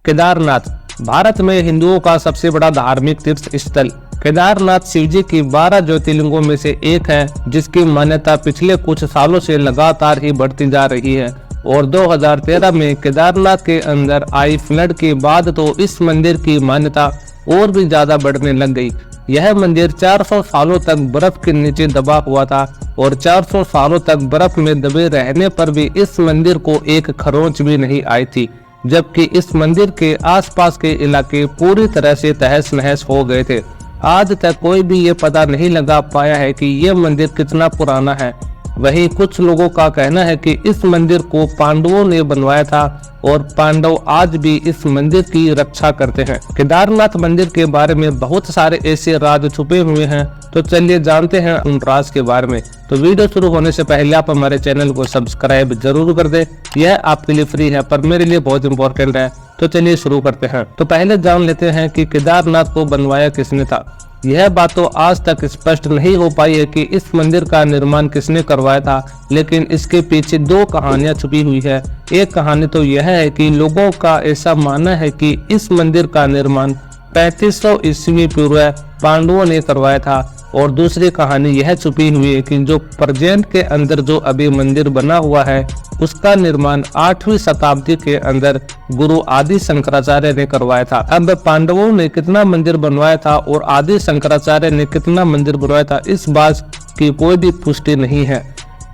केदारनाथ भारत में हिंदुओं का सबसे बड़ा धार्मिक तीर्थ स्थल। केदारनाथ शिवजी की 12 ज्योतिर्लिंगों में से एक है, जिसकी मान्यता पिछले कुछ सालों से लगातार ही बढ़ती जा रही है और 2013 में केदारनाथ के अंदर आई फ्लड के बाद तो इस मंदिर की मान्यता और भी ज्यादा बढ़ने लग गई। यह मंदिर 400 सालों तक बर्फ के नीचे दबा हुआ था और 400 सालों तक बर्फ में दबे रहने पर भी इस मंदिर को एक खरोंच भी नहीं आई थी, जबकि इस मंदिर के आसपास के इलाके पूरी तरह से तहस नहस हो गए थे। आज तक कोई भी ये पता नहीं लगा पाया है कि ये मंदिर कितना पुराना है। वहीं कुछ लोगों का कहना है कि इस मंदिर को पांडवों ने बनवाया था और पांडव आज भी इस मंदिर की रक्षा करते हैं। केदारनाथ मंदिर के बारे में बहुत सारे ऐसे राज छुपे हुए हैं, तो चलिए जानते हैं उन राज के बारे में। तो वीडियो शुरू होने से पहले आप हमारे चैनल को सब्सक्राइब जरूर कर दें, यह आपके लिए फ्री है पर मेरे लिए बहुत इंपॉर्टेंट है। तो चलिए शुरू करते हैं। तो पहले जान लेते हैं कि केदारनाथ को बनवाया किसने था। यह बात तो आज तक स्पष्ट नहीं हो पाई है कि इस मंदिर का निर्माण किसने करवाया था, लेकिन इसके पीछे 2 कहानियां छुपी हुई है। एक कहानी तो यह है कि लोगों का ऐसा मानना है कि इस मंदिर का निर्माण 3500 ईस्वी पूर्व पांडवों ने करवाया था और दूसरी कहानी यह छुपी हुई है कि जो प्रेजेंट के अंदर जो अभी मंदिर बना हुआ है उसका निर्माण 8वीं शताब्दी के अंदर गुरु आदि शंकराचार्य ने करवाया था। अब पांडवों ने कितना मंदिर बनवाया था और आदि शंकराचार्य ने कितना मंदिर बनवाया था, इस बात की कोई भी पुष्टि नहीं है।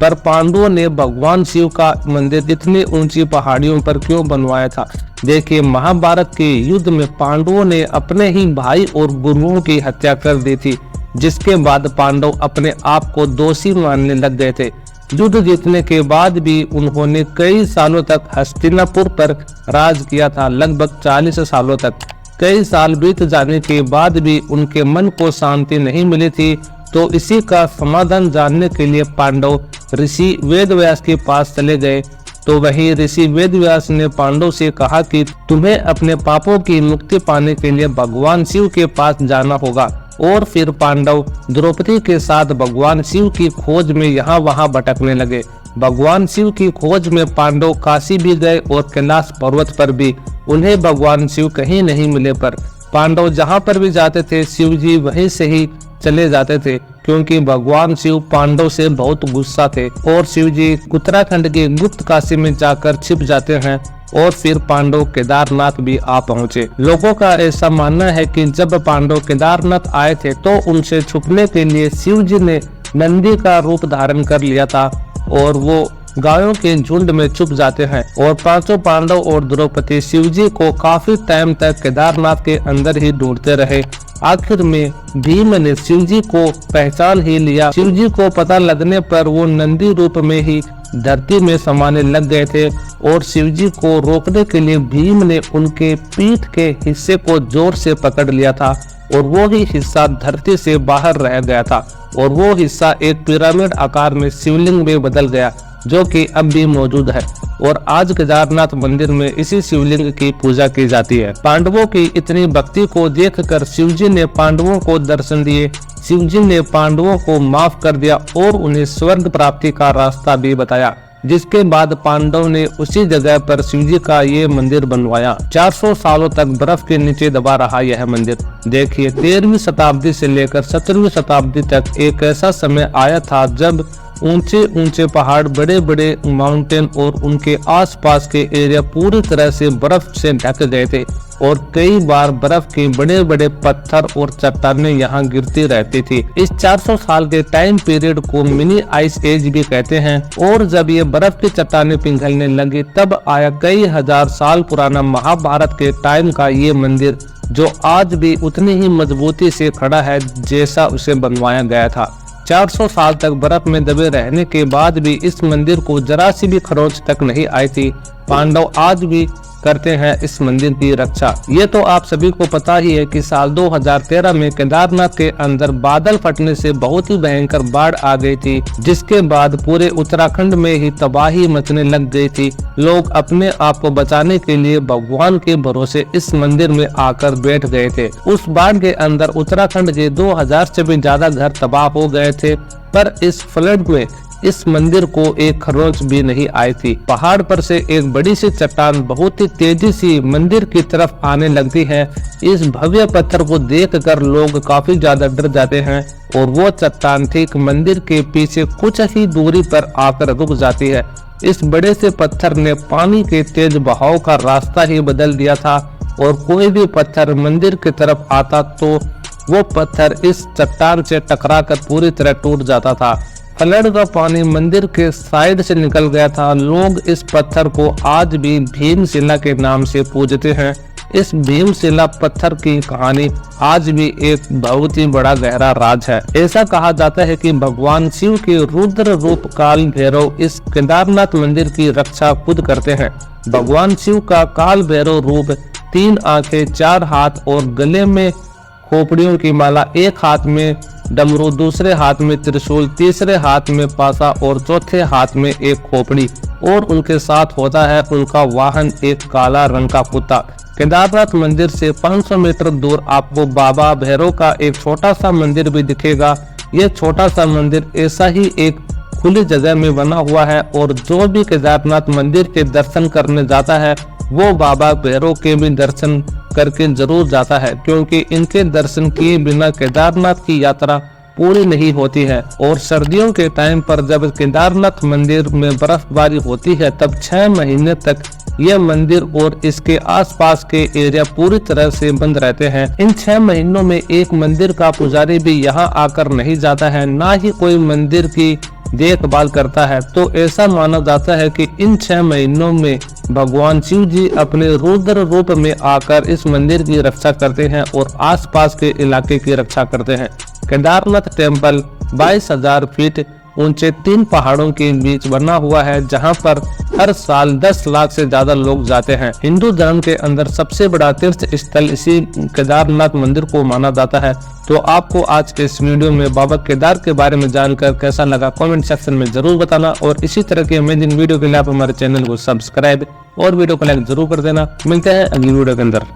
पर पांडवों ने भगवान शिव का मंदिर इतनी ऊंची पहाड़ियों पर क्यों बनवाया था? देखिए, महाभारत के युद्ध में पांडवों ने अपने ही भाई और गुरुओं की हत्या कर दी थी, जिसके बाद पांडव अपने आप को दोषी मानने लग गए थे। युद्ध जीतने के बाद भी उन्होंने कई सालों तक हस्तिनापुर पर राज किया था, लगभग 40 सालों तक। कई साल बीत जाने के बाद भी उनके मन को शांति नहीं मिली थी, तो इसी का समाधान जानने के लिए पांडव ऋषि वेदव्यास के पास चले गए। तो वहीं ऋषि वेदव्यास ने पांडव से कहा कि तुम्हें अपने पापों की मुक्ति पाने के लिए भगवान शिव के पास जाना होगा। और फिर पांडव द्रौपदी के साथ भगवान शिव की खोज में यहाँ वहाँ भटकने लगे। भगवान शिव की खोज में पांडव काशी भी गए और कैलाश पर्वत पर भी उन्हें भगवान शिव कहीं नहीं मिले, पर पांडव जहाँ पर भी जाते थे शिव जी वहीं से ही चले जाते थे, क्योंकि भगवान शिव पांडव से बहुत गुस्सा थे और शिव जी उत्तराखंड के गुप्त काशी में जाकर छिप जाते हैं और फिर पांडव केदारनाथ भी आ पहुंचे। लोगों का ऐसा मानना है कि जब पांडव केदारनाथ आए थे तो उनसे छुपने के लिए शिव जी ने नंदी का रूप धारण कर लिया था और वो गायों के झुंड में छुप जाते हैं। और 5 पांडव और द्रौपदी शिव जी को काफी टाइम तक केदारनाथ के अंदर ही ढूंढते रहे। आखिर में भीम ने शिव जी को पहचान ही लिया। शिव जी को पता लगने पर वो नंदी रूप में ही धरती में समाने लग गए थे और शिव जी को रोकने के लिए भीम ने उनके पीठ के हिस्से को जोर से पकड़ लिया था और वो ही हिस्सा धरती से बाहर रह गया था और वो हिस्सा एक पिरामिड आकार में शिवलिंग में बदल गया, जो कि अब भी मौजूद है और आज केदारनाथ मंदिर में इसी शिवलिंग की पूजा की जाती है। पांडवों की इतनी भक्ति को देखकर शिवजी ने पांडवों को दर्शन दिए। शिवजी ने पांडवों को माफ कर दिया और उन्हें स्वर्ग प्राप्ति का रास्ता भी बताया, जिसके बाद पांडव ने उसी जगह पर शिवजी का ये मंदिर बनवाया। 400 सालों तक बर्फ के नीचे दबा रहा यह मंदिर। देखिए, 13वीं शताब्दी से लेकर 17वीं शताब्दी तक एक ऐसा समय आया था जब ऊंचे ऊंचे पहाड़, बड़े बड़े माउंटेन और उनके आसपास के एरिया पूरी तरह से बर्फ से ढक गए थे और कई बार बर्फ के बड़े बड़े पत्थर और चट्टानें यहाँ गिरती रहती थी। इस 400 साल के टाइम पीरियड को मिनी आइस एज भी कहते हैं। और जब ये बर्फ की चट्टानें पिघलने लगी तब आया कई हजार साल पुराना महाभारत के टाइम का ये मंदिर, जो आज भी उतनी ही मजबूती से खड़ा है जैसा उसे बनवाया गया था। 400 साल तक बर्फ में दबे रहने के बाद भी इस मंदिर को जरा सी भी खरोंच तक नहीं आई थी। पांडव आज भी करते हैं इस मंदिर की रक्षा। ये तो आप सभी को पता ही है कि साल 2013 में केदारनाथ के अंदर बादल फटने से बहुत ही भयंकर बाढ़ आ गई थी, जिसके बाद पूरे उत्तराखंड में ही तबाही मचने लग गई थी। लोग अपने आप को बचाने के लिए भगवान के भरोसे इस मंदिर में आकर बैठ गए थे। उस बाढ़ के अंदर उत्तराखंड के 2000 से भी ज्यादा घर तबाह हो गए थे, पर इस फ्लड में इस मंदिर को एक खरोंच भी नहीं आई थी। पहाड़ पर से एक बड़ी सी चट्टान बहुत ही तेजी से मंदिर की तरफ आने लगती है। इस भव्य पत्थर को देखकर लोग काफी ज्यादा डर जाते हैं और वो चट्टान ठीक मंदिर के पीछे कुछ ही दूरी पर आकर रुक जाती है। इस बड़े से पत्थर ने पानी के तेज बहाव का रास्ता ही बदल दिया था और कोई भी पत्थर मंदिर की तरफ आता तो वो पत्थर इस चट्टान से टकराकर पूरी तरह टूट जाता था। फ्लड का पानी मंदिर के साइड से निकल गया था। लोग इस पत्थर को आज भी भीमशिला के नाम से पूजते हैं। इस भीमशिला पत्थर की कहानी आज भी एक बहुत ही बड़ा गहरा राज है। ऐसा कहा जाता है कि भगवान शिव के रुद्र रूप काल भैरव इस केदारनाथ मंदिर की रक्षा खुद करते हैं। भगवान शिव का काल भैरव रूप 3 आंखें, 4 हाथ और गले में खोपड़ियों की माला, एक हाथ में डमरू, दूसरे हाथ में त्रिशूल, तीसरे हाथ में पासा और चौथे हाथ में एक खोपड़ी, और उनके साथ होता है उनका वाहन एक काला रंग का कुत्ता। केदारनाथ मंदिर से 500 मीटर दूर आपको बाबा भैरव का एक छोटा सा मंदिर भी दिखेगा। ये छोटा सा मंदिर ऐसा ही एक खुली जगह में बना हुआ है और जो भी केदारनाथ मंदिर के दर्शन करने जाता है वो बाबा भैरव के भी दर्शन करके जरूर जाता है, क्योंकि इनके दर्शन किए बिना केदारनाथ की यात्रा पूरी नहीं होती है। और सर्दियों के टाइम पर जब केदारनाथ मंदिर में बर्फबारी होती है तब 6 महीने तक यह मंदिर और इसके आसपास के एरिया पूरी तरह से बंद रहते हैं। इन 6 महीनों में एक मंदिर का पुजारी भी यहाँ आकर नहीं जाता है, ना ही कोई मंदिर की देखभाल करता है। तो ऐसा माना जाता है कि इन 6 महीनों में भगवान शिव जी अपने रुद्र रूप में आकर इस मंदिर की रक्षा करते हैं और आसपास के इलाके की रक्षा करते हैं। केदारनाथ टेम्पल 22,000 फीट ऊंचे 3 पहाड़ों के बीच बना हुआ है, जहां पर हर साल 10 लाख से ज्यादा लोग जाते हैं। हिंदू धर्म के अंदर सबसे बड़ा तीर्थ स्थल इसी केदारनाथ मंदिर को माना जाता है। तो आपको आज के इस वीडियो में बाबा केदार के बारे में जानकर कैसा लगा कमेंट सेक्शन में जरूर बताना, और इसी तरह के अमेजिंग वीडियो के लिए आप हमारे चैनल को सब्सक्राइब और वीडियो को लाइक जरूर कर देना। मिलते हैं अगली वीडियो के अंदर।